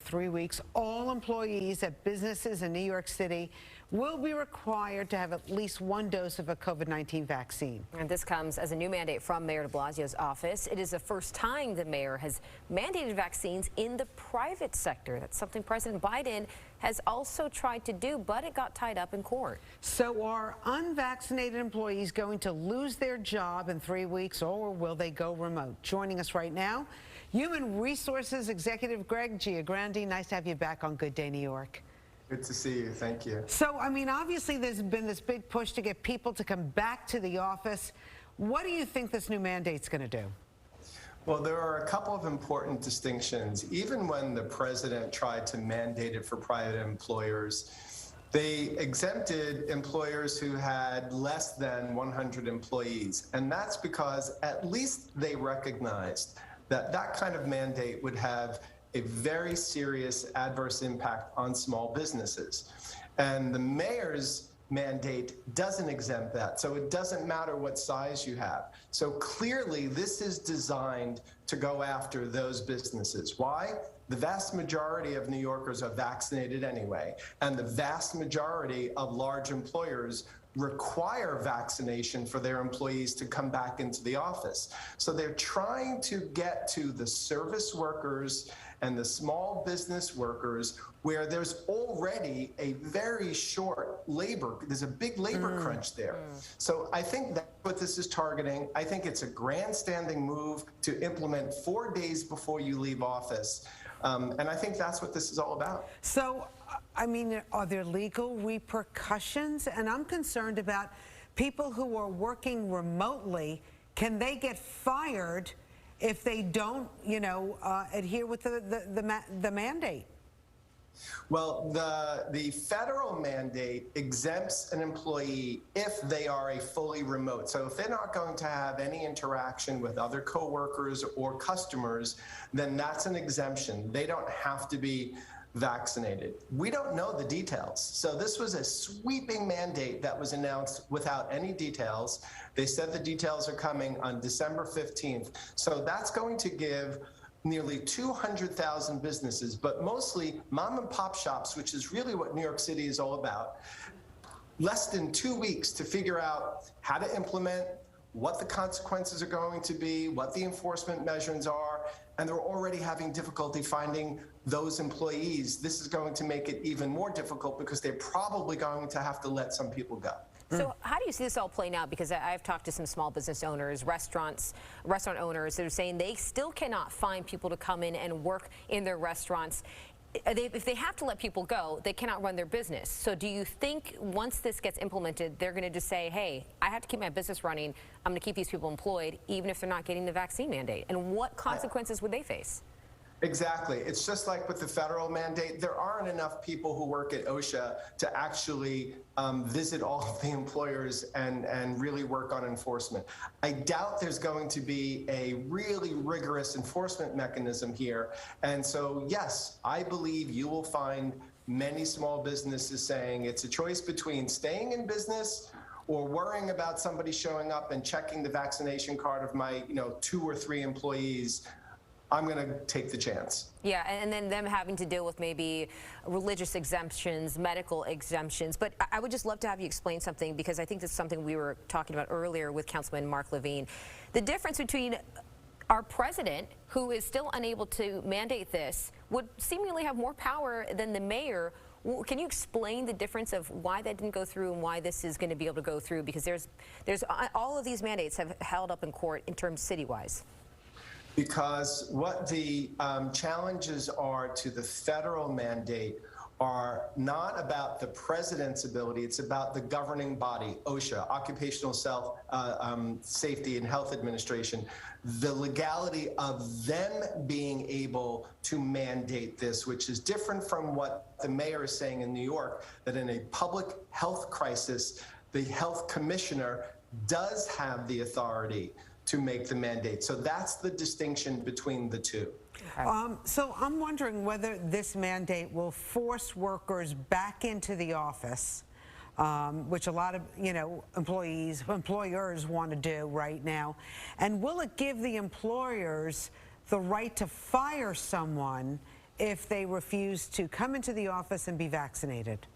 3 weeks, all employees at businesses in New York City will be required to have at least one dose of a COVID-19 vaccine. And this comes as a new mandate from Mayor de Blasio's office. It is the first time the mayor has mandated vaccines in the private sector. That's something President Biden has also tried to do, but it got tied up in court. So are unvaccinated employees going to lose their job in 3 weeks, or will they go remote? Joining us right now, Human Resources Executive Greg Giagrandi. Nice to have you back on Good Day New York. Good to see you. Thank you. So, I mean, obviously there's been this big push to get people to come back to the office. What do you think this new mandate's going to do? Well, there are a couple of important distinctions. Even when the president tried to mandate it for private employers, they exempted employers who had less than 100 employees. And that's because at least they recognized that that kind of mandate would have a very serious adverse impact on small businesses. And the mayor's mandate doesn't exempt that. So it doesn't matter what size you have. So clearly this is designed to go after those businesses. Why? The vast majority of New Yorkers are vaccinated anyway, and the vast majority of large employers require vaccination for their employees to come back into the office. So they're trying to get to the service workers and the small business workers where there's already a very short labor, there's a big labor crunch there. So I think that's what this is targeting. I think it's a grandstanding move to implement 4 days before you leave office. And I think that's what this is all about. So, I mean, are there legal repercussions? And I'm concerned about people who are working remotely. Can they get fired if they don't, you know, adhere with the mandate? Well, the federal mandate exempts an employee if they are a fully remote. So if they're not going to have any interaction with other coworkers or customers, then that's an exemption. They don't have to be vaccinated. We don't know the details. So this was a sweeping mandate that was announced without any details. They said the details are coming on December 15th. So that's going to give nearly 200,000 businesses, but mostly mom and pop shops, which is really what New York City is all about, less than 2 weeks to figure out how to implement, what the consequences are going to be, what the enforcement measures are, and they're already having difficulty finding those employees. This is going to make it even more difficult because they're probably going to have to let some people go. So how do you see this all playing out? Because I've talked to some small business owners, restaurant owners that are saying they still cannot find people to come in and work in their restaurants. If they have to let people go, they cannot run their business. So do you think once this gets implemented, they're going to just say, hey, I have to keep my business running. I'm going to keep these people employed, even if they're not getting the vaccine mandate? And what consequences would they face? Exactly. It's just like with the federal mandate. There aren't enough people who work at OSHA to actually visit all of the employers and really work on enforcement. I doubt there's going to be a really rigorous enforcement mechanism here. And so, yes, I believe you will find many small businesses saying it's a choice between staying in business or worrying about somebody showing up and checking the vaccination card of my, 2 or 3 employees. I'm going to take the chance. Yeah, and then them having to deal with maybe religious exemptions, medical exemptions. But I would just love to have you explain something, because I think that's something we were talking about earlier with Councilman Mark Levine. The difference between our president, who is still unable to mandate this, would seemingly have more power than the mayor. Can you explain the difference of why that didn't go through and why this is going to be able to go through? Because there's all of these mandates have held up in court in terms city-wise. Because what the challenges are to the federal mandate are not about the president's ability, it's about the governing body, OSHA, Occupational Safety and Health Administration, the legality of them being able to mandate this, which is different from what the mayor is saying in New York, that in a public health crisis, the health commissioner does have the authority to make the mandate. So that's the distinction between the two. So I'm wondering whether this mandate will force workers back into the office, which a lot of employers want to do right now, and will it give the employers the right to fire someone if they refuse to come into the office and be vaccinated?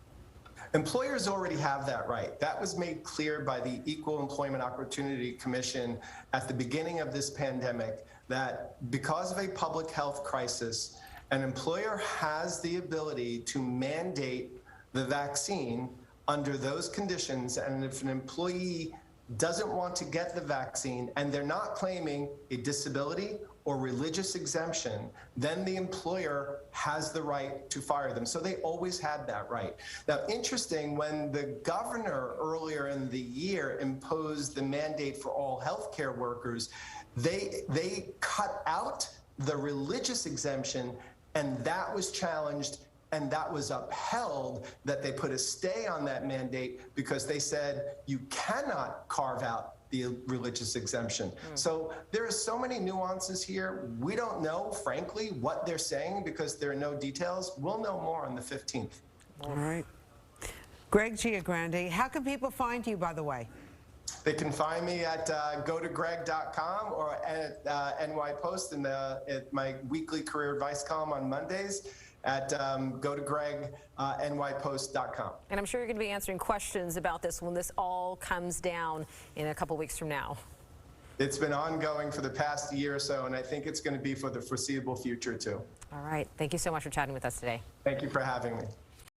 Employers already have that right. That was made clear by the Equal Employment Opportunity Commission at the beginning of this pandemic, that because of a public health crisis, an employer has the ability to mandate the vaccine under those conditions. And if an employee doesn't want to get the vaccine and they're not claiming a disability or religious exemption, then the employer has the right to fire them. So they always had that right. Now, interesting, when the governor earlier in the year imposed the mandate for all healthcare workers, they cut out the religious exemption, and that was challenged and that was upheld, that they put a stay on that mandate because they said you cannot carve out the religious exemption. So there are so many nuances here. We don't know, frankly, what they're saying because there are no details. We'll know more on the 15th. All right. Greg Giagrande, how can people find you, by the way? They can find me at gotogreg.com or at NY Post in at my weekly career advice column on Mondays at gotogreg.nypost.com. And I'm sure you're going to be answering questions about this when this all comes down in a couple weeks from now. It's been ongoing for the past year or so, and I think it's going to be for the foreseeable future, too. All right. Thank you so much for chatting with us today. Thank you for having me.